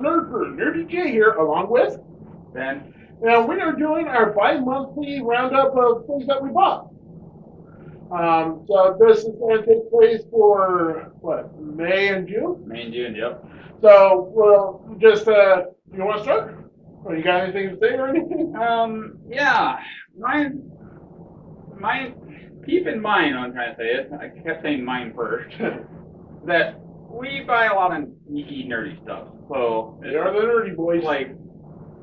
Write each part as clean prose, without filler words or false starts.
Nerd Crew. Nurdie J here, along with, Ben. and we are doing our bi-monthly roundup of things that we bought. So this is going to take place for, what, May and June? May and June, yep. So we'll just, you want to start? Or you got anything to say or anything? Yeah. Mine, keep in mind what I'm trying to say is, I kept saying mine first, that we buy a lot of geeky, nerdy stuff. So, They are the Nurdie Boyz. like,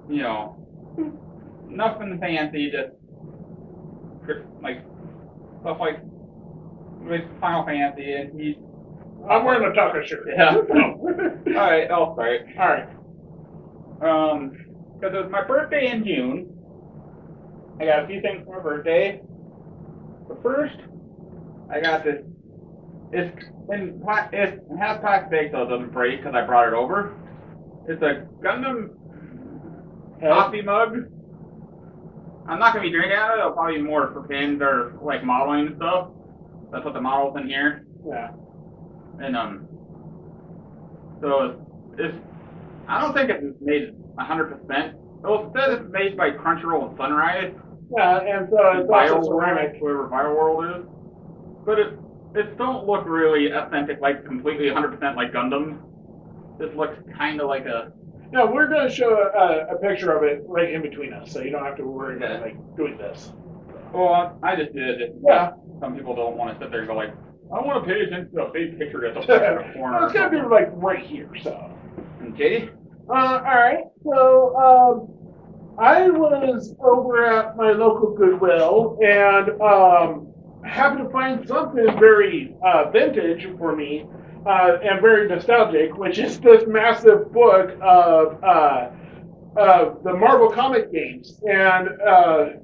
you know, nothing fancy, just, like, stuff like, with Final Fantasy, and he's... I'm wearing a taco shirt. Yeah. Alright, I'll start. Alright. Because it was my birthday in June. I got a few things for my birthday. But first, I got this. It has plastic bag so it doesn't break because I brought it over. It's a Gundam coffee mug. I'm not gonna be drinking out of it. It'll probably be more for pins or like modeling and stuff. That's what the model's in here. Yeah. And so it's I don't think it's made 100%. Well, it says it's made by Crunchyroll and Sunrise. Yeah, and so it's also ceramic. Whoever BioWorld is. But it don't look really authentic, like completely 100% like Gundam. This looks kind of like a... No, we're going to show a picture of it right in between us, so you don't have to worry about like doing this. Well, I just did it. Yeah. Some people don't want to sit there and go like, I don't want to pay attention to a big picture at the corner. Well, it's going to be like right here, so. Okay. Alright, so I was over at my local Goodwill and happened to find something very vintage for me and very nostalgic, which is this massive book of the Marvel comic games. And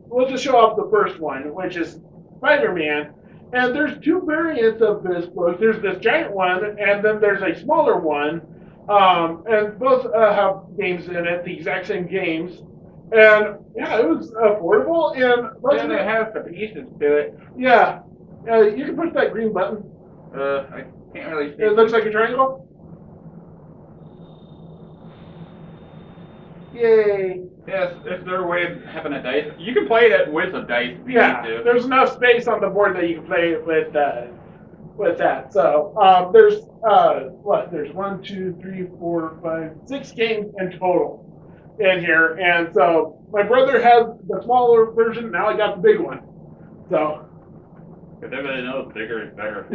we'll just show off the first one, which is Spider-Man. And there's two variants of this book. There's this giant one, and then there's a smaller one. And both have games in it, the exact same games. And yeah, it was affordable. And it has the pieces to it. Yeah. You can push that green button. I can't really see. It looks like a triangle. Yay. Yes, it's their way of having a dice. You can play it with a dice if you need to. There's enough space on the board that you can play with that. So there's there's 1, 2, 3, 4, 5, 6 games in total in here. And so my brother has the smaller version, now I got the big one. So because everybody knows bigger is better.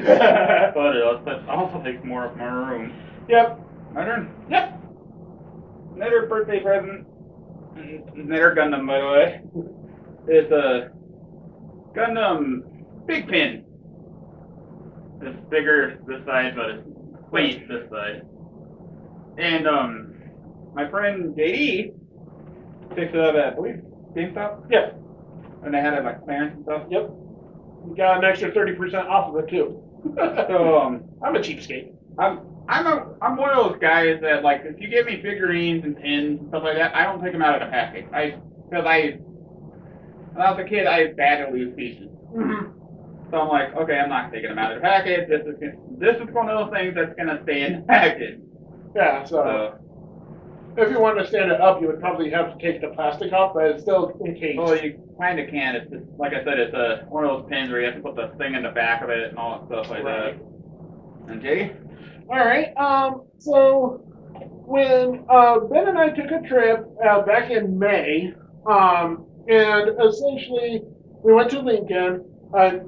But it also takes more of my room. Yep. My turn? Yep. Another birthday present. Another Gundam, by the way. It's a Gundam Big Pin. It's bigger this side, but it's weight this side. And my friend JD picked it up at, I believe, GameStop. Yeah. And they had it like clearance and stuff. Yep. You got an extra 30% off of it too. So I'm a cheapskate. I'm one of those guys that, like, if you give me figurines and pins and stuff like that, I don't take them out of the package. Because when I was a kid, I badly lose pieces. Mm-hmm. So I'm like, okay, I'm not taking them out of the package. This is one of those things that's gonna stay in the package. Yeah. So if you wanted to stand it up, you would probably have to take the plastic off, but it's still encased. Well, you kind of can. It's just, like I said, it's one of those pins where you have to put the thing in the back of it and all that stuff like that. And JD? All right. So when Ben and I took a trip back in May, and essentially we went to Lincoln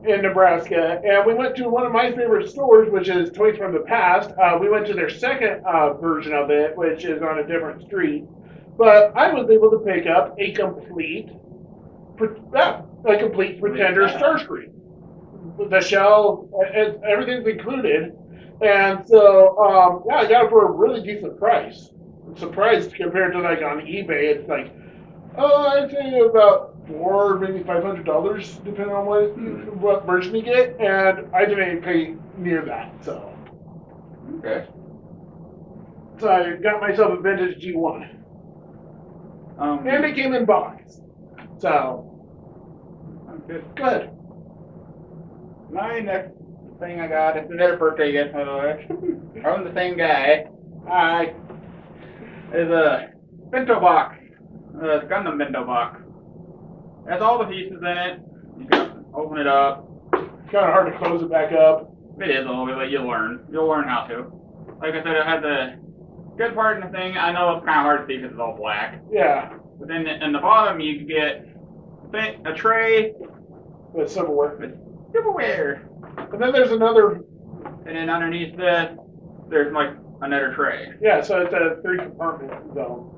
in Nebraska, and we went to one of my favorite stores, which is Toys from the Past. We went to their second version of it, which is on a different street. But I was able to pick up a complete Pretender Starscream. The shell, everything's included. And so, yeah, I got it for a really decent price. I'm surprised compared to like on eBay, it's like, I'd say about $400, maybe $500, depending on what version you get. And I didn't pay near that, so. Okay. So I got myself a vintage G1. And it came in box. So. Good. My next thing I got, it's another birthday gift, by the way. From the same guy. Hi. is a bento box, a Gundam bento box. It has all the pieces in it. You can open it up. It's kind of hard to close it back up. It is a little bit, but you'll learn. You'll learn how to. Like I said, it had the good part in the thing. I know it's kind of hard to see because it's all black. Yeah. But then in the bottom, you can get a tray With silverware. with silverware. And then there's another. And then underneath this, there's like another tray. Yeah, so it's a 3-compartment zone.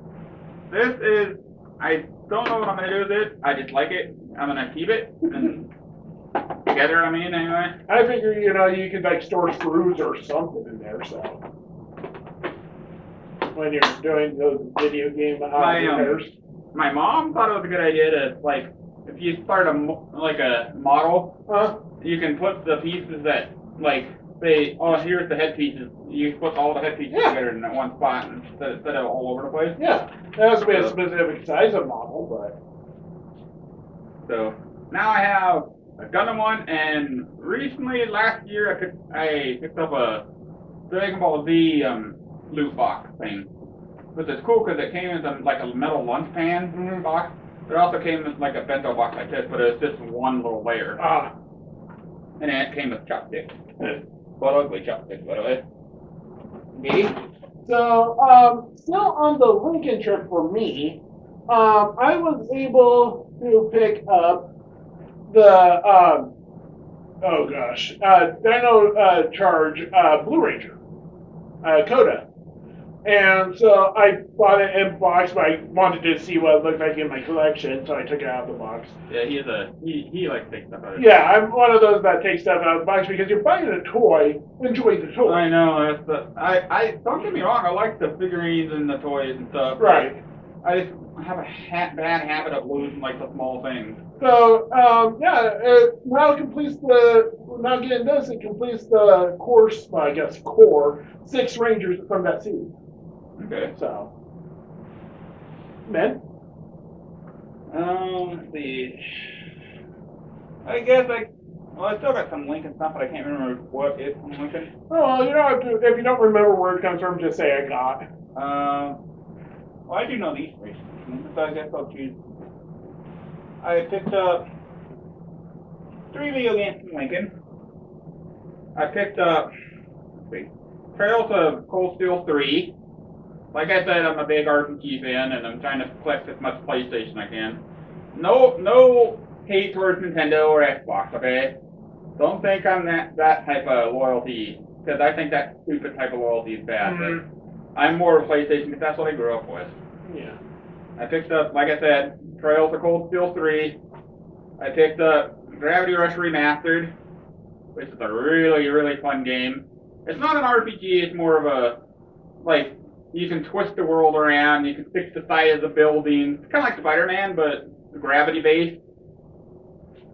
This is, I don't know what I'm going to do with it. I just like it. I'm going to keep it. And together, I mean, anyway. I figure, you could like store screws or something in there, so. When you're doing those video game repairs. My mom thought it was a good idea to, like, if you start a model, you can put the pieces that, like, say, oh, here's the head pieces. You put all the head pieces together in that one spot instead of all over the place. Yeah, that has to be a specific size of model, but. So now I have a Gundam one, and recently, last year, I picked up a Dragon Ball Z loot box thing. Which is cool because it came in like a metal lunch pan box. It also came in like a bento box like this, but it was just one little layer. And then it came with chopsticks. But ugly chopsticks, by the way. Me? So, still on the Lincoln trip for me, I was able to pick up the, Dino Charge Blue Ranger, Coda. And so I bought it in box, but I wanted to see what it looked like in my collection, so I took it out of the box. Yeah, he likes to take stuff out of it. Yeah, I'm one of those that takes stuff out of the box because you're buying a toy, enjoy the toy. I know, I don't get me wrong, I like the figurines and the toys and stuff. Right. I just have a bad habit of losing like the small things. So, now getting this, it completes the core 6 Rangers from that series. Okay. So, men? Let's see. I guess I still got some Lincoln stuff, but I can't remember what it's from Lincoln. Oh, well, you don't have to, if you don't remember where it comes from, just say I got. Well, I do know these three, so I guess I'll choose. I picked up 3 video games from Lincoln. I picked up, Trails of Cold Steel 3. Like I said, I'm a big RPG fan, and I'm trying to collect as much PlayStation I can. No hate towards Nintendo or Xbox, okay? Don't think I'm that type of loyalty, because I think that stupid type of loyalty is bad. But I'm more of a PlayStation because that's what I grew up with. Yeah. I picked up, like I said, Trails of Cold Steel 3. I picked up Gravity Rush Remastered, which is a really, really fun game. It's not an RPG, it's more of a, like, you can twist the world around, you can fix the side of the building. It's kind of like Spider-Man, but gravity-based.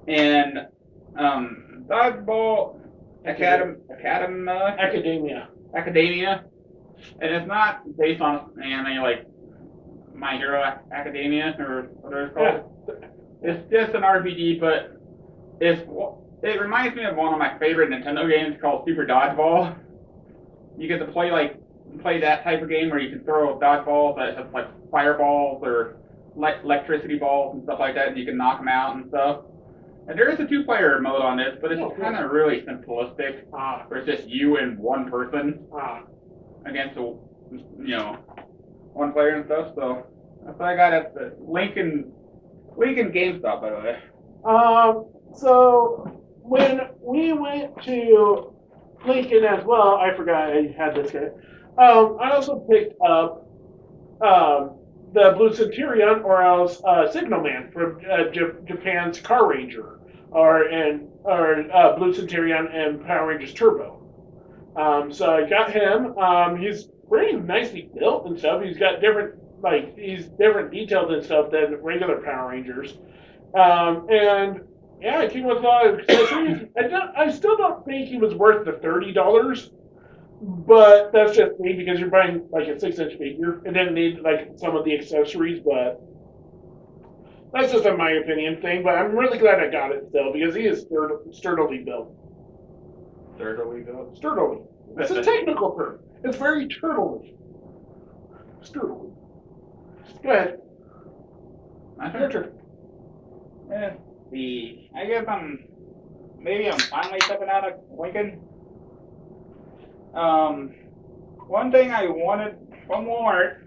And Dodgeball Academia. And it's not based on anime like My Hero Academia or whatever it's called. Yeah. It's just an RPG, but it reminds me of one of my favorite Nintendo games called Super Dodgeball. You get to play that type of game where you can throw dodgeballs that have like fireballs or electricity balls and stuff like that, and you can knock them out and stuff. And there is a 2-player mode on this, but it's kind of really simplistic. Where it's just you and one person against one player and stuff. So that's what I got at the Lincoln GameStop, by the way. So when we went to Lincoln as well, I forgot I had this guy. I also picked up the Blue Centurion, or else Signal Man from Japan's Car Ranger, or Blue Centurion and Power Rangers Turbo. So I got him. He's pretty nicely built and stuff. He's got different detailed and stuff than regular Power Rangers. And yeah, it came with a lot of accessories. I still don't think he was worth the $30. But that's just me because you're buying like a 6-inch figure. It didn't need like some of the accessories, but that's just a my opinion thing. But I'm really glad I got it still because he is sturdily built. Sturdily built? Sturdily. It's a technical term. It's very turtly. Sterling. Go ahead. My Your turn. turn. I guess maybe I'm finally stepping out of Lincoln. One thing I wanted from Walmart,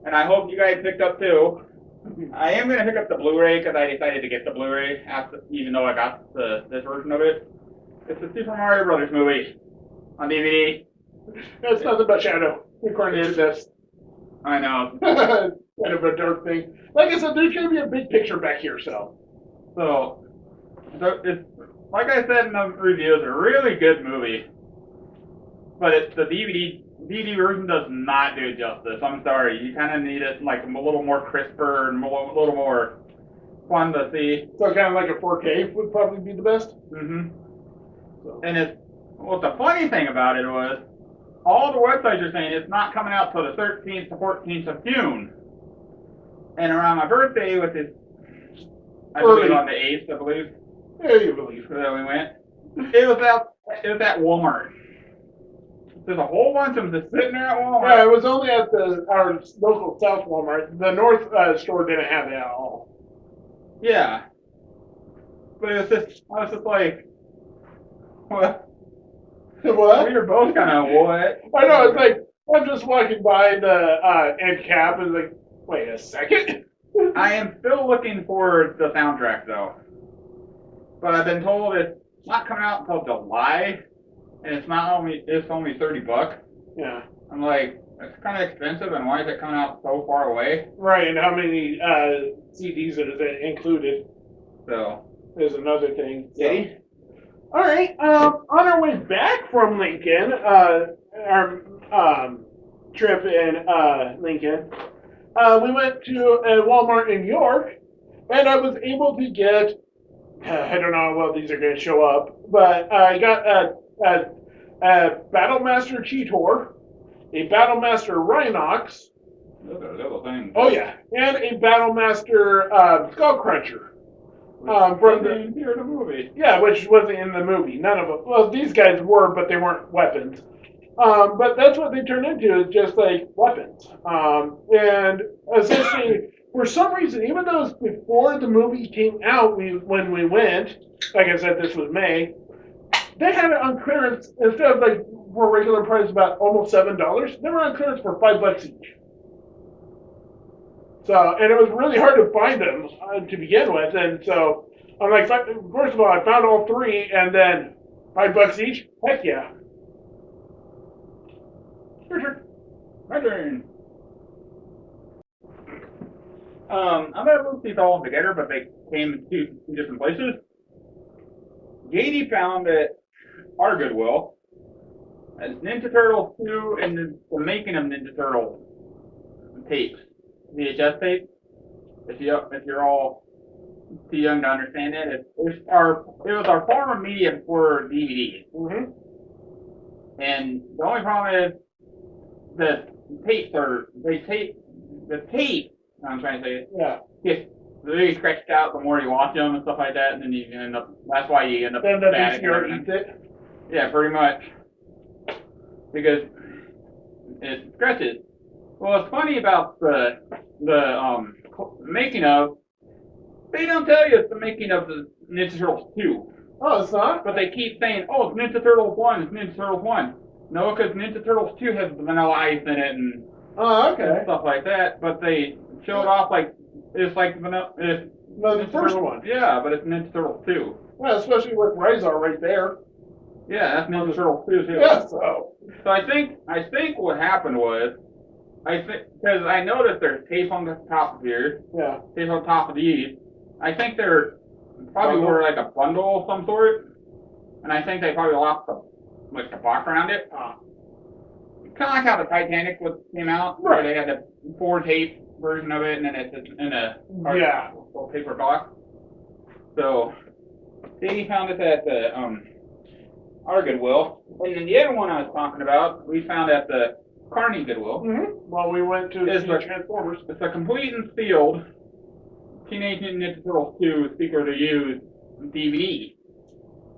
and I hope you guys picked up too. I am gonna pick up the Blu-ray because I decided to get the Blu-ray after, even though I got this version of it. It's the Super Mario Brothers movie on DVD. It's nothing but shadow. According to this. I know. Kind of a dark thing. Like I said, there's going to be a big picture back here, so it's like I said in the review, it's a really good movie, but it's the DVD version does not do it justice. I'm sorry, you kind of need it like a little more crisper and a little more fun to see. So kind of like a 4K would probably be the best. Mm-hmm. So. And the funny thing about it was, all the websites are saying it's not coming out till the 13th to 14th of June. And around my birthday, which is, I believe on the 8th, I believe. Yeah, you believe. That we went. It was at Walmart. There's a whole bunch of them just sitting there at Walmart. Yeah, it was only at our local South Walmart. The North store didn't have it at all. Yeah. But I was just like, what? What? We were both kind of what? I know, it's like, I'm just walking by the end cap and like, wait a second. I am still looking for the soundtrack though. But I've been told it's not coming out until July, and it's only $30. Yeah. I'm like, it's kind of expensive, and why is it coming out so far away? Right, and how many CDs is it included? So there's another thing. So. All right. On our way back from Lincoln, our trip in Lincoln, we went to a Walmart in York, and I was able to get. I don't know how well these are going to show up, but I got a Battlemaster Cheetor, a Battlemaster Rhinox. Those are little things. Oh yeah, and a Battlemaster Skullcruncher. From the movie. Yeah, which wasn't in the movie. None of them. Well, these guys were, but they weren't weapons. But that's what they turned into, is just like weapons. And essentially, for some reason, even though it was before the movie came out, when we went, like I said, this was May, they had it on clearance instead of like for regular price about almost $7. They were on clearance for $5 each. So, and it was really hard to find them to begin with, and so I'm like, first of all, I found all three, and then $5 each. Heck yeah! Your turn. My turn. I'm gonna move these all together, but they came to two different places. JD found at our Goodwill as Ninja Turtles 2 and the making of Ninja Turtles tapes. VHS tape. If you're all too young to understand it, it was our former medium for DVD. Mm-hmm. And the only problem is the tapes the tape. I'm trying to say it. Yeah. Gets really stretched out the more you watch them and stuff like that, and then you end up. That's why you end up. Then the VCR eats it. Yeah, pretty much. Because it stretches. Well, what's funny about the making of, they don't tell you it's the making of the Ninja Turtles 2. Oh, it's not? But they keep saying, oh, it's Ninja Turtles 1, it's Ninja Turtles 1. No, because Ninja Turtles 2 has Vanilla Ice in it and, and stuff like that. But they show it off like it's like Vanilla. The first one. Yeah, but it's Ninja Turtles 2. Yeah, especially with Rizar right there. Yeah, that's Ninja Turtles 2 too. Yeah, so I think what happened was, because I noticed there's tape on the top of here. Yeah. Tape on top of these. I think they're probably were like a bundle of some sort, and I think they probably lost the box around it. Kind of like how the Titanic came out, where they had the 4-tape version of it, and then it's in a paper box. So they found it at the our Goodwill, and then the other one I was talking about, we found at the Kearney Goodwill. Mm-hmm. Well, we went to the Transformers. It's a complete and sealed Teenage Mutant Ninja Turtles 2 Secret to Use DVD.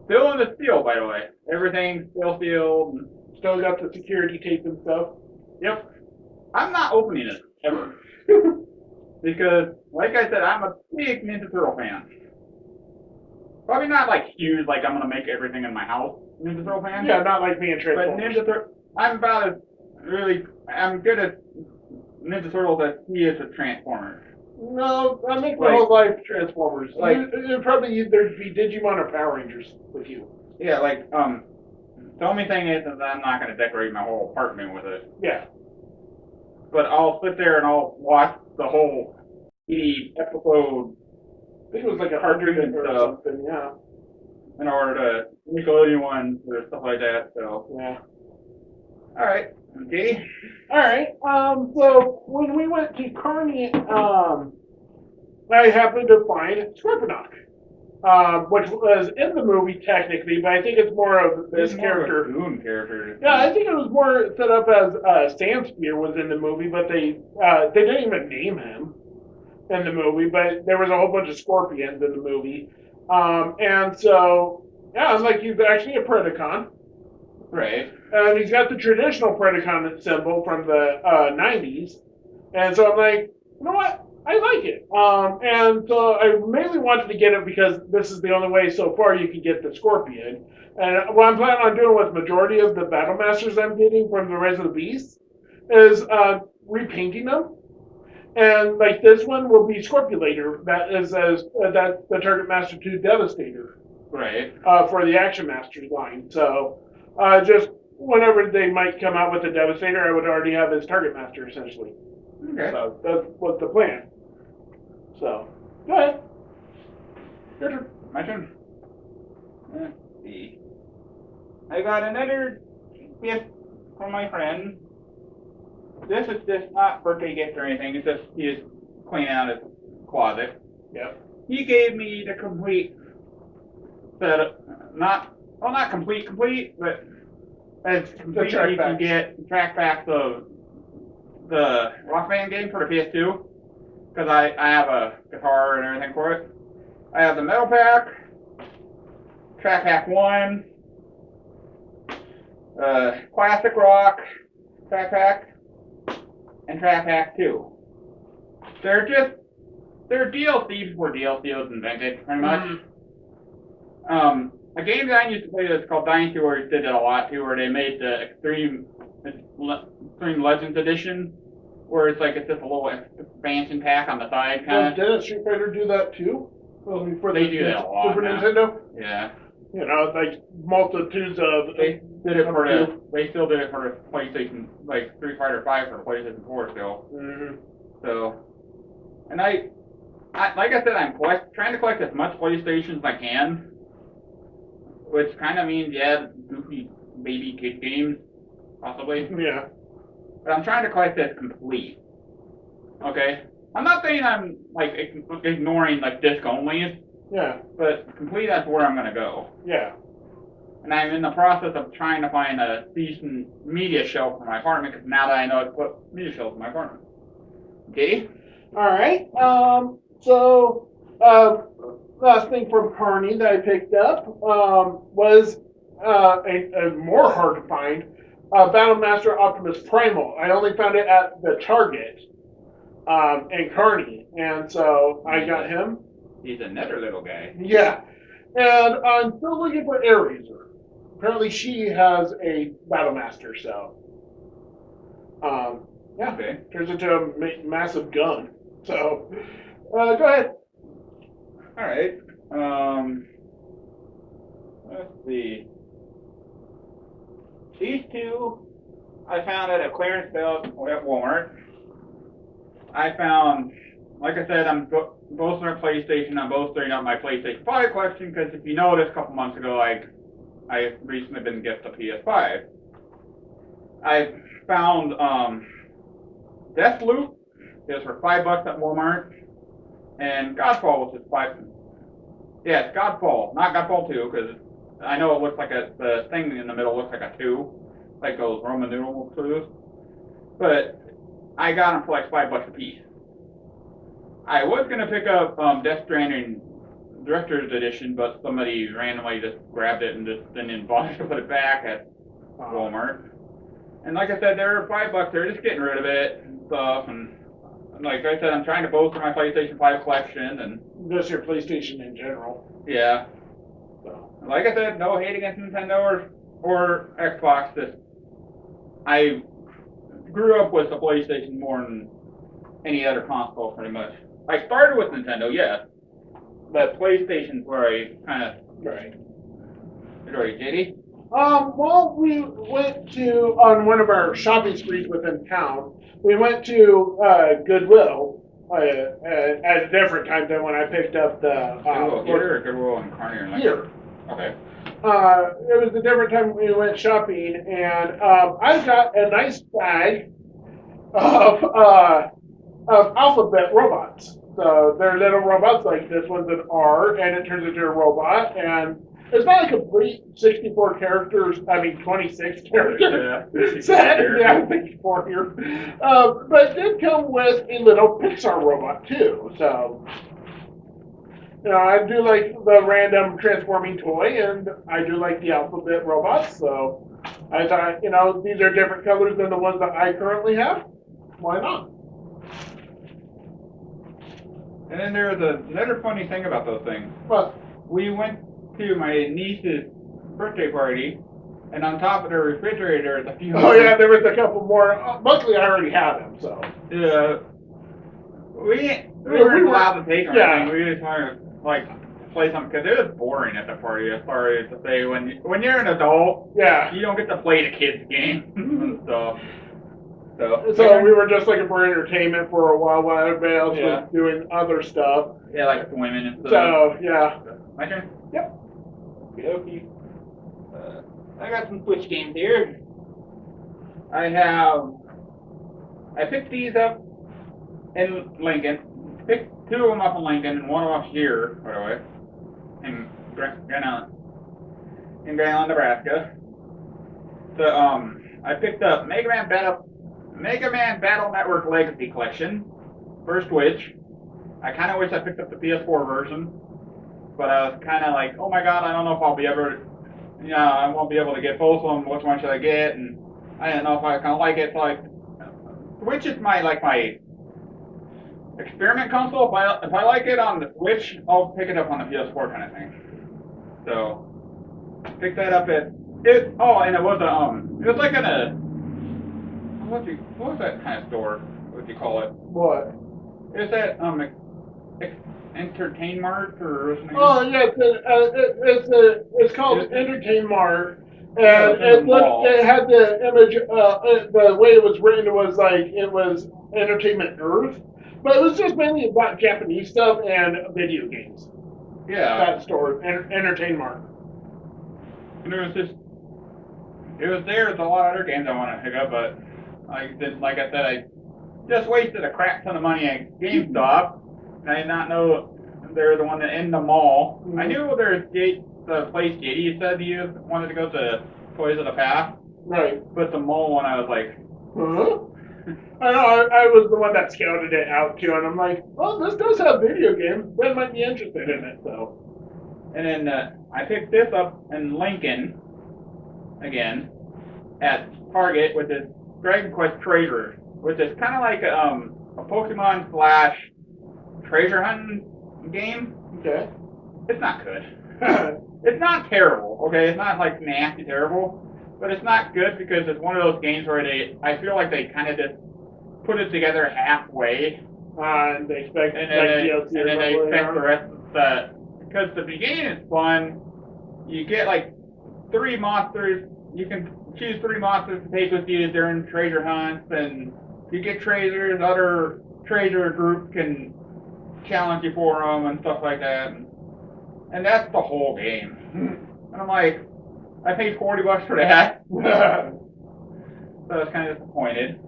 Still in the seal, by the way. Everything's still sealed. Still got the security tape and stuff. Yep. I'm not opening it ever. Because, like I said, I'm a big Ninja Turtle fan. Probably not like huge, like I'm gonna make everything in my house Ninja Turtle fan. Yeah, not like me and But Transformers. Ninja Turtle, I'm about as I'm good at Ninja Turtles as he is with Transformers. No, I make my whole life Transformers. Like, it'd probably either be Digimon or Power Rangers with you. Yeah, like, the only thing is that I'm not gonna decorate my whole apartment with it. Yeah. But I'll sit there and I'll watch the whole episode. I think it was like 100 or something, yeah. In order to Nickelodeon ones or stuff like that, so. Yeah. Alright, okay. Alright, so when we went to Carney, I happened to find Scorponok, which was in the movie technically, but I think it's more of this character. Goon character. Yeah, I think it was more set up as Sandspear was in the movie, but they didn't even name him in the movie, but there was a whole bunch of scorpions in the movie. And so, yeah, I'm like, he's actually a Predacon. Right. And he's got the traditional Predacon symbol from the 90s. And so I'm like, you know what? I like it. And so I mainly wanted to get it because this is the only way so far you can get the Scorpion. And what I'm planning on doing with majority of the Battle Masters I'm getting from the Rise of the Beast is repainting them. And like this one will be Scorpulator. That is that's the Target Master 2 Devastator. Right. For the Action Masters line. So just whenever they might come out with a Devastator, I would already have his Target Master essentially. Okay. So that was the plan. So go ahead. Your turn. My turn. Let's see. I got another gift from my friend. This is just not birthday gift or anything. It's just he is cleaning out his closet. Yep. He gave me the complete set of, not complete, but as complete as you can get track backs of the Rock Band game for the PS2. Because I have a guitar and everything for it. I have the Metal Pack, Track Pack 1, Classic Rock, Track Pack, and Track Pack 2. They're DLC before DLC was invented, pretty much. Mm-hmm. A game that I used to play that's called Dynasty Warriors did it a lot too, where they made the Extreme Legends Edition, where it's like it's just a little expansion pack on the side, kind of. Didn't Street Fighter do that too? Well, before they do that a lot. Super Nintendo. Yeah. You know, like multitudes of. They did it for the. They still did it for the PlayStation, like Street Fighter 5 for the PlayStation 4 still. Mm-hmm. So, and I like I said, I'm trying to collect as much PlayStation as I can. Which kind of means, yeah, goofy baby kid games, possibly. Yeah. But I'm trying to collect this complete. Okay? I'm not saying I'm, like, ignoring, like, disc only. Yeah. But complete, that's where I'm going to go. Yeah. And I'm in the process of trying to find a decent media shelf for my apartment, because now that I know how to put media shelves in my apartment. Okay? Alright. Last thing from Carney that I picked up was a more hard to find Battle Master Optimus Primal. I only found it at the Target in Carney, and so I got him. He's another little guy. Yeah, and I'm still looking for Airazor. Apparently, she has a Battle Master, so yeah, okay. Turns into a massive gun. So go ahead. All right. Let's see. These two I found at a clearance sale at Walmart. I found, like I said, I'm both on our PlayStation. I'm both starting out my PlayStation 5 collection because if you noticed, a couple months ago, I recently been gifted a PS5. I found Deathloop. It was for $5 at Walmart. And Godfall was just $5. Yeah, it's Godfall, not Godfall 2, because I know it looks like the thing in the middle looks like a 2, like those Roman numeral 2s. But I got them for like $5 a piece. I was going to pick up Death Stranding Director's Edition, but somebody randomly just grabbed it and just didn't bother to put it back at Walmart. And like I said, they're $5. They're just getting rid of it and stuff. And like I said, I'm trying to bolster my PlayStation 5 collection and Just your PlayStation in general. yeah. So. Like I said, no hate against Nintendo or Xbox. Just I grew up with the PlayStation more than any other console, pretty much. I started with Nintendo, yes, but PlayStation's where I kind of Right. enjoy. JD? Well, we went to, on one of our shopping sprees within town, we went to Goodwill at a different time than when I picked up the... Goodwill here or Goodwill in Carnegie? Here. Okay. It was a different time we went shopping, and I got a nice bag of alphabet robots. So they're little robots, like this one's an R, and it turns into a robot, and it's not like a complete 64 characters, 26 character set. Yeah, 64 here. But it did come with a little Pixar robot, too. So, I do like the random transforming toy, and I do like the alphabet robots. So, I thought, these are different colors than the ones that I currently have. Why not? And then there's another funny thing about those things. Well, we went to my niece's birthday party, and on top of the refrigerator, there's a few. Oh yeah, there was a couple more. Luckily, I already had them, so. Yeah. We weren't allowed to take them. Yeah. We just wanted to play something because it was boring at the party. As far as to say, when you're an adult, yeah, you don't get to play the kids' game and stuff. So we were just looking for entertainment for a while everybody else was doing other stuff. Yeah, like swimming and stuff. So, yeah. My turn? Yep. Okay. I got some Switch games here. I picked these up in Lincoln. Picked two of them up in Lincoln and one of them here, by the way, in Grand Island, Nebraska. So, I picked up Mega Man Battle Network Legacy Collection for Switch. I kind of wish I picked up the PS4 version, but I was kind of like, oh my god, I don't know if I'll be I won't be able to get both of them. Which one should I get? And I don't know if I kind of like it. So Switch is my experiment console. If I like it on the Switch, I'll pick it up on the PS4 kind of thing. So picked that up and it was like in a what was that kind of store? What do you call it? What? Is that Entertain Mart or something? Oh yeah, it's called Entertain Mart, and it had the image. The way it was written was like it was Entertainment Earth, but it was just mainly about Japanese stuff and video games. Yeah. That store, Entertain Mart. And it was there. There's a lot of other games I want to pick up, but like I said, I just wasted a crap ton of money at GameStop, and I did not know they're the one that in the mall. Mm-hmm. I knew there's the place JD said you wanted to go to Toys of the Past. Right. But the mall one, I was like, huh? I know, I was the one that scouted it out too, and I'm like, well, this does have video games. Ben might be interested in it, so. And then I picked this up in Lincoln, again, at Target with this Dragon Quest Treasure, which is kind of like a Pokemon / treasure hunting game. Okay. It's not good. It's not terrible, okay? It's not like nasty terrible, but it's not good because it's one of those games where I feel like they kind of just put it together halfway. And they expect and then they expect the rest of because the beginning is fun. You get like 3 monsters. You can choose 3 monsters to take with you during treasure hunts, and you get treasures. Other treasure groups can challenge you for them and stuff like that. And that's the whole game. And I'm like, I paid $40 for that. So I was kind of disappointed.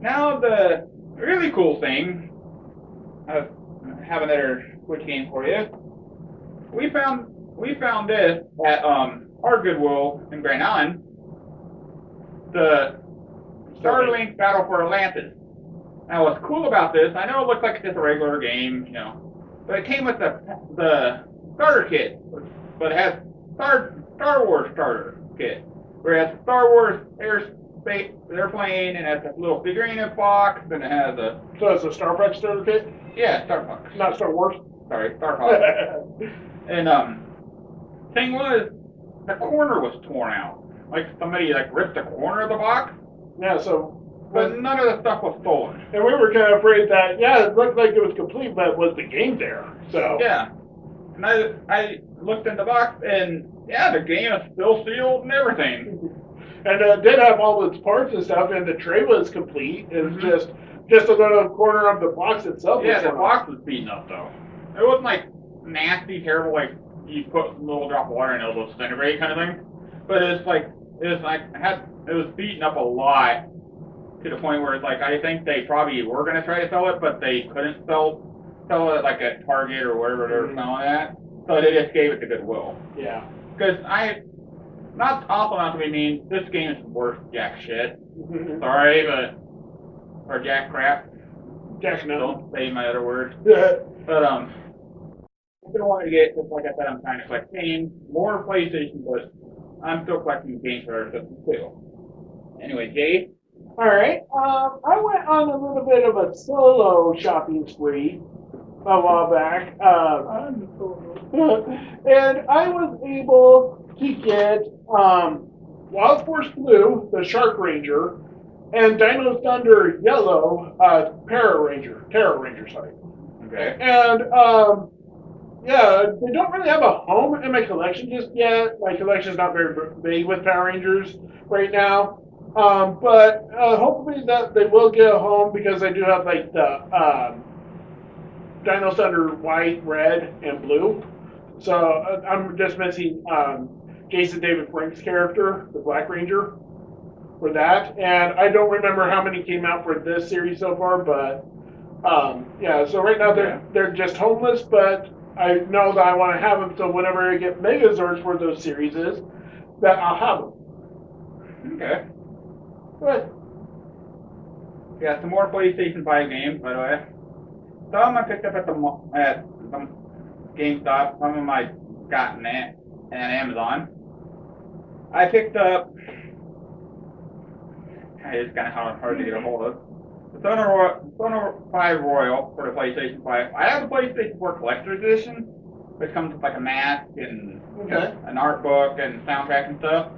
Now the really cool thing, I have another Switch game for you. We found this at our Goodwill in Grand Island. The Starlink Battle for Atlantis. Now what's cool about this, I know it looks like just a regular game, but it came with the starter kit, but it has Star Wars starter kit, where it has Star Wars they're playing, and it's a little figurine box, and it has a So it's a Star Trek starter kit? yeah, Star Fox. Not Star Wars? Sorry, Star Fox. And thing was, the corner was torn out. Like somebody like ripped the corner of the box, Yeah, so. but none of the stuff was stolen. And we were kind of afraid that, yeah, it looked like it was complete, but was the game there? So. Yeah. And I looked in the box, and yeah, the game is still sealed and everything. And it did have all its parts and stuff, and the tray was complete. It was just a little corner of the box itself. Yeah, the box was beaten up though. It wasn't like nasty, terrible, like you put a little drop of water and it'll disintegrate kind of thing. But it was beaten up a lot to the point where it's like I think they probably were gonna try to sell it, but they couldn't sell it like at Target or wherever they were selling it at. So they just gave it to Goodwill. Yeah. Because not also not to be mean, this game is worth jack shit. Sorry, or jack crap. Jack no. Don't say my other word. Yeah. But I still want to get, just like I said, I'm trying to collect games, more PlayStation, but I'm still collecting games for other systems too. Anyway, Jay. All right. I went on a little bit of a solo shopping spree a while back. And I was able to get Wild Force Blue, the Shark Ranger, and Dino Thunder Yellow, Terra Ranger, sorry. Okay. And yeah, they don't really have a home in my collection just yet. My collection is not very big with Power Rangers right now. But hopefully that they will get a home because I do have like the Dino Thunder white, red, and blue. So I'm just missing Jason David Frank's character, the Black Ranger, for that. And I don't remember how many came out for this series so far, but yeah. So right now they're just homeless, but I know that I want to have them. So whenever I get Megazords for those series, that I'll have them. Okay. Good. Yeah, some more PlayStation 5 games, by the way. Some I picked up at some GameStop. Some of them I got at Amazon. I picked up. It's kind of hard to get a hold of. The Sonar 5 Royal for the PlayStation 5. I have the PlayStation 4 Collector's Edition, which comes with like a mask and an art book and soundtrack and stuff.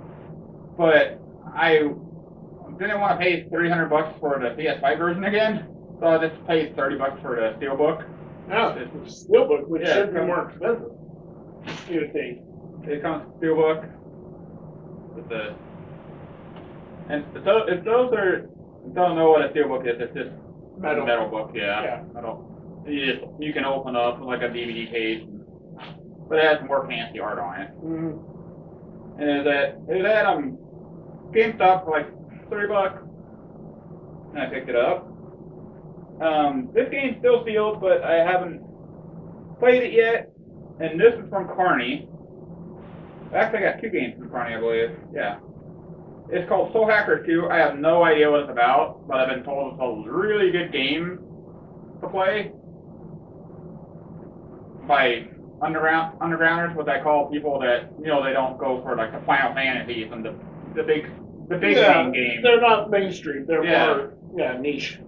But I didn't want to pay $300 for the PS5 version again, so I just paid $30 for the Steelbook. Yeah, the Steelbook, which should be more expensive. You would think. It comes with Steelbook with the. And so if those don't know what a Steelbook is, it's just a metal book, metal. You can open up like a DVD case, but it has more fancy art on it. Mm-hmm. And it was at GameStop for like $3, and I picked it up. This game's still sealed, but I haven't played it yet. And this is from Carney. Actually, I got two games from Carney, I believe. Yeah. It's called Soul Hacker 2. I have no idea what it's about, but I've been told it's a really good game to play by undergrounders, what I call people that, they don't go for like the Final Fantasies and the big name games. They're not mainstream. They're more niche.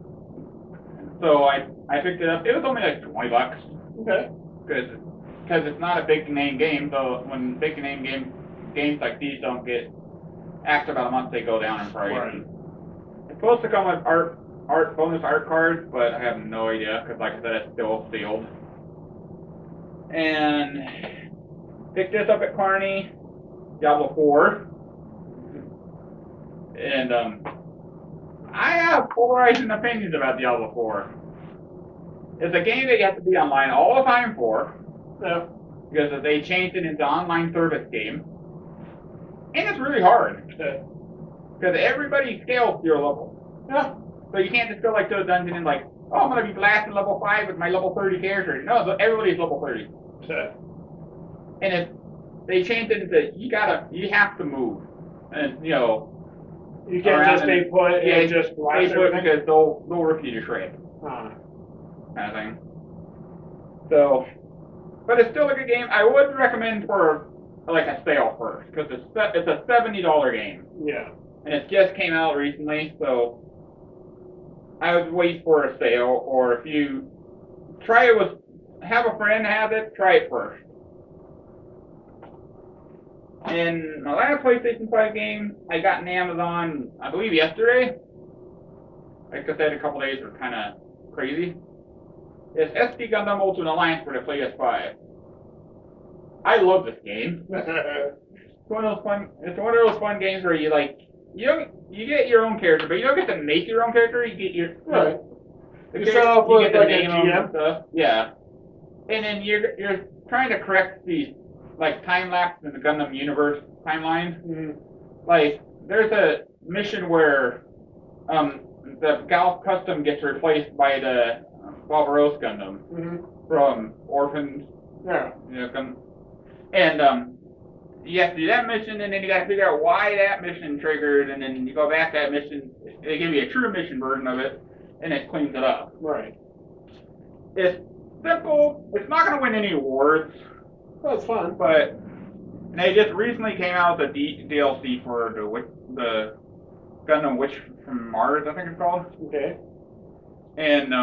So I picked it up. It was only like $20. Okay. Because it's not a big name game. So when big name games like these don't get after about a month, they go down in price. Right. It's supposed to come with bonus art cards, but I have no idea because, like I said, it's still sealed. And picked this up at Carney, Diablo 4. And I have polarizing opinions about Diablo 4. It's a game that you have to be online all the time for, because they changed it into online service game. And it's really hard, because everybody scales to your level. Yeah. So you can't just go like to a dungeon and like, oh, I'm going to be blasting level 5 with my level 30 character. No, everybody's level 30. And they changed it into, you have to move. And, you can't just stay put and just blast everything. Because they'll rip you to shreds. Kind of thing. So, but it's still a good game. I would recommend for like a sale first, because it's a $70 game. Yeah. and it just came out recently, so I would wait for a sale, or if you try it with, have a friend have it, try it first. And my last PlayStation 5 game I got on Amazon, I believe yesterday. Like I said, a couple days were kind of crazy. It's SD Gundam Ultimate Alliance for the PS5. I love this game. It's one of those fun. It's one of those fun games where you get your own character, but you don't get to make your own character. You get your right. You start off with get like to a name them GM. and stuff. Yeah, and then you're trying to correct these like time lapse in the Gundam universe timeline. Mm-hmm. Like there's a mission where the Gal Custom gets replaced by the Barbaros Gundam from Orphans. Yeah. And you have to do that mission, and then you got to figure out why that mission triggered, and then you go back to that mission. They give you a true mission version of it, and it cleans it up. Right. It's simple. It's not going to win any awards. That's fun. But they just recently came out with a DLC for the Gundam Witch from Mars, I think it's called. Okay. And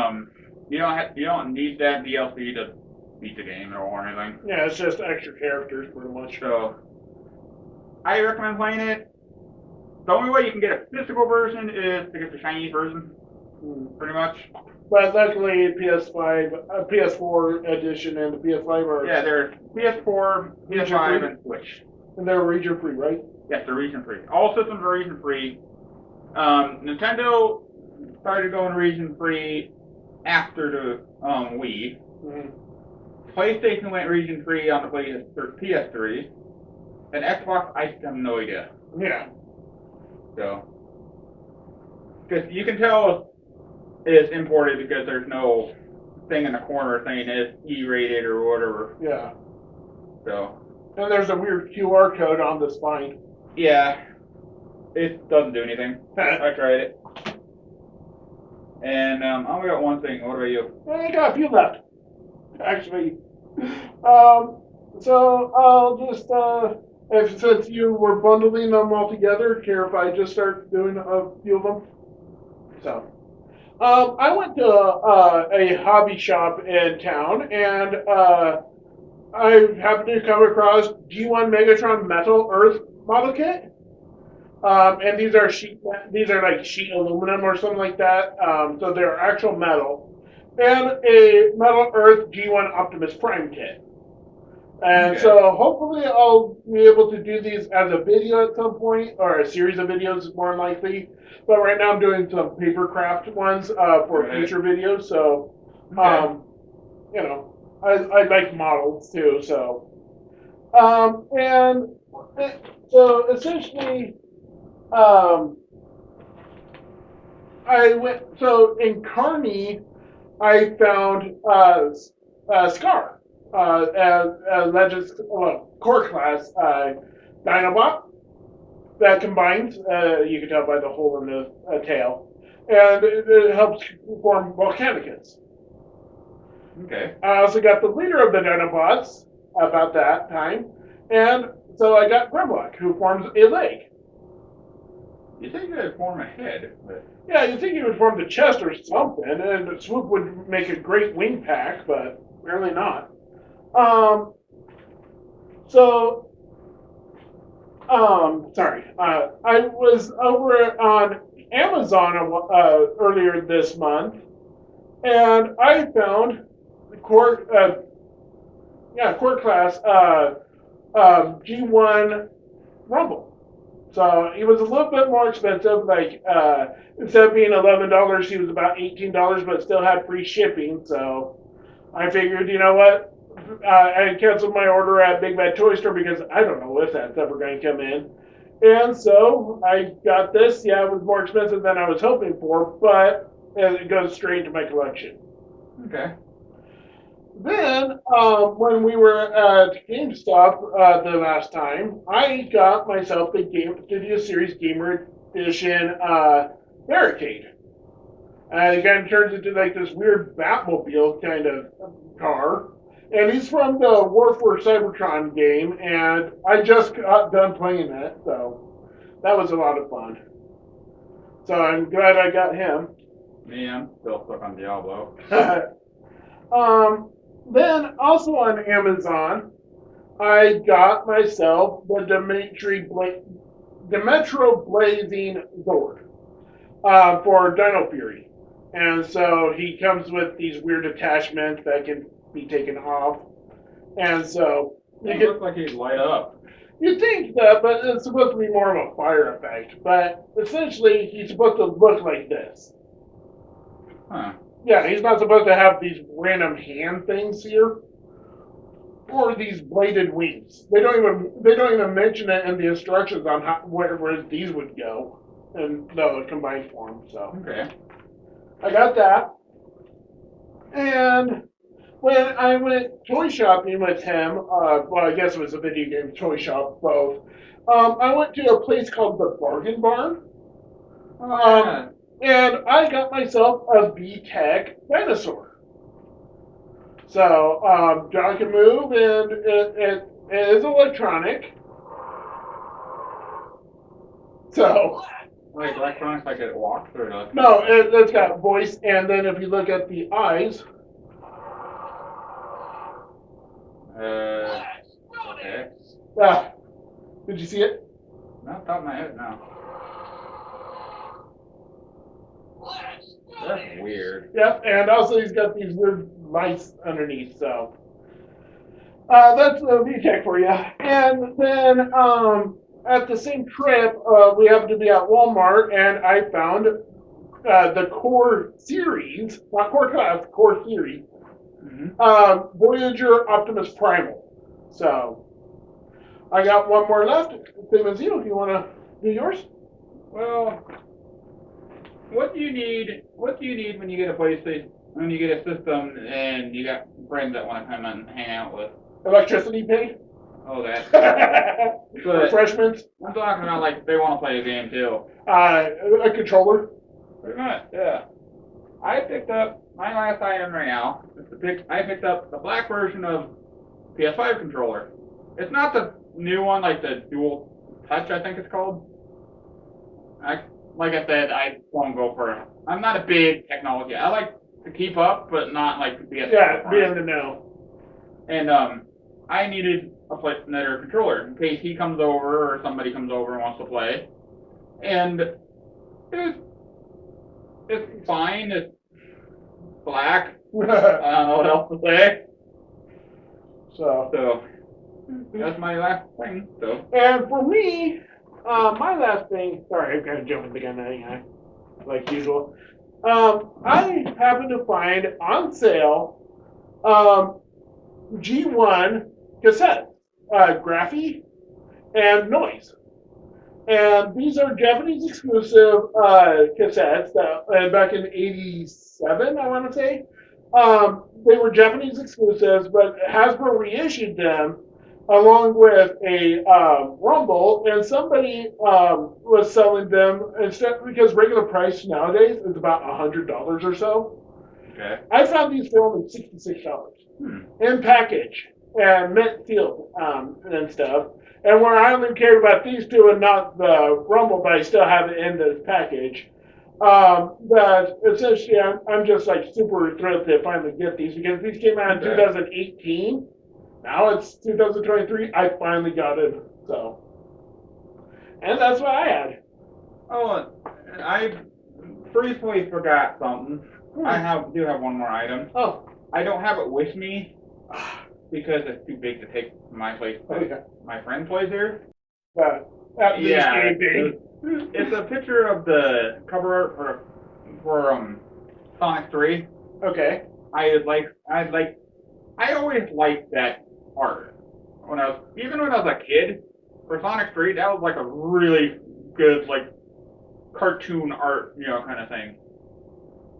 you don't need that DLC to beat the game or anything. Yeah, it's just extra characters pretty much. So I recommend playing it. The only way you can get a physical version is to get the Chinese version, pretty much. But luckily, PS5, PS4 edition, and the PS5 are there's PS4, PS5, and Switch. And they're region free, right? Yes, they're region free. All systems are region free. Nintendo started going region free after the Wii. PlayStation went region free on the PS3, and Xbox, I have no idea. Yeah. So, because you can tell it's imported because there's no thing in the corner saying it's E-rated or whatever. Yeah. So. And there's a weird QR code on the spine. Yeah. It doesn't do anything. I tried it. And I only got one thing. What about you? I got a few left, actually. So I'll just, since you were bundling them all together, care if I just start doing a few of them? So, I went to a hobby shop in town, and I happened to come across G1 Megatron Metal Earth model kit. And these are like sheet aluminum or something like that. So they're actual metal. And a Metal Earth G1 Optimus Prime kit. And so hopefully I'll be able to do these as a video at some point, or a series of videos more than likely. But right now I'm doing some paper craft ones for future videos. So, you know, I like models too. So, and so essentially, I went, so in Kearney, I found Scar, Legends core class Dinobot that combines, you can tell by the hole in the tail, and it helps form Volcanicus. Okay. I also got the leader of the Dinobots about that time, and so I got Grimlock, who forms a leg. You think it would form a head, but... Yeah, you'd think he would form the chest or something, and the swoop would make a great wing pack, but apparently not. Sorry. I was over on Amazon earlier this month, and I found the core class G1 Rumble. So he was a little bit more expensive. Like instead of being $11, he was about $18, but still had free shipping. So I figured, you know what? I canceled my order at Big Bad Toy Store because I don't know if that's ever going to come in. And so I got this. Yeah, it was more expensive than I was hoping for, but it goes straight into my collection. Okay. Then, when we were at GameStop the last time, I got myself the Studio Series Gamer Edition Barricade. It kind of turns into like this weird Batmobile kind of car. And he's from the War for Cybertron game, and I just got done playing it, so That was a lot of fun. So I'm glad I got him. Me, I'm still stuck on Diablo. Then also on Amazon, I got myself the Demetro Blazing Sword for Dino Fury. And so he comes with these weird attachments that can be taken off. And so It looks like he'd light up. you think that, but it's supposed to be more of a fire effect. But essentially, he's supposed to look like this. Huh. Yeah, he's not supposed to have these random hand things here, or these bladed wings. They don't even mention it in the instructions on where these would go, in the combined form. So Okay. I got that, and when I went toy shopping with him, well, I guess it was a video game toy shop, both. I went to a place called the Bargain Barn. Yeah. And I got myself a VTech dinosaur. So, John can move, and it is electronic. So, Like electronics, like it walks or like. no, it's got voice, and then if you look at the eyes. Okay. Did you see it? Not top of my head, no. That's weird. Yep, and also he's got these weird lights underneath, so. That's the VTech for you. And then at the same trip, we happened to be at Walmart, and I found the Core series, not Core Class, Core series, Voyager Optimus Primal. So I got one more left. Same as you. If you want to do yours? Well, what do you need? What do you need when you get a PlayStation? When you get a system and you got friends that want to come and hang out with? Electricity pay? Oh, that. But Refreshments? I'm talking about like they want to play a game too. A controller? Pretty much, yeah. I picked up my last item right now. I picked up the black version of PS5 controller. It's not the new one, like the dual touch, I think it's called. Like I said, I won't go for. I'm not a big technology. I like to keep up, but not like to be a. Yeah, be in the know. And I needed another controller in case he comes over or somebody comes over and wants to play. And it's fine. It's black. I don't know what else to say. So that's my last thing. So. And for me, my last thing. Sorry, I'm kind of jumping the gun, like usual. I happened to find on sale G1 cassette, Graphy, and Noise. And these are Japanese exclusive cassettes that back in '87, I want to say. They were Japanese exclusives, but Hasbro reissued them along with a Rumble, and somebody was selling them instead because regular price nowadays is about $100 or so. Okay. I found these for only $66 in package and mint sealed and stuff. And where I only cared about these two and not the Rumble, but I still have it in this package. But essentially, I'm just like super thrilled to finally get these because these came out in 2018. Now it's 2023. I finally got it. So, and that's what I had. Oh, I briefly forgot something. I do have one more item. Oh. I don't have it with me because it's too big to take to my place. Okay. My friend plays there. Yeah. It's a picture of the cover art for Sonic 3. Okay. I always liked that art. When I was a kid, for Sonic 3, that was like a really good like cartoon art, kind of thing.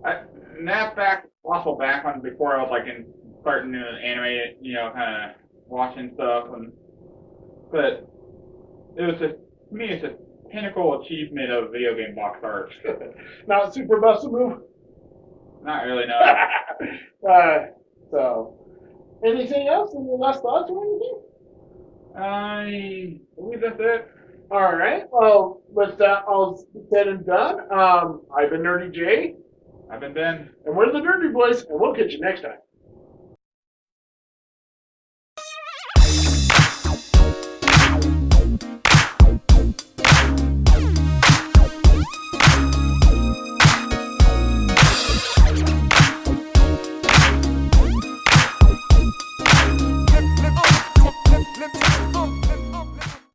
And that's also back on before I was like starting to animate, kind of watching stuff, but it was just to me it's a pinnacle achievement of video game box art. Not super busted move. Not really, no. So, anything else? Any last thoughts or anything? I believe that's it. All right. Well, with that all said and done, I've been Nurdie J, I've been Ben. and we're the Nurdie Boys, and we'll catch you next time.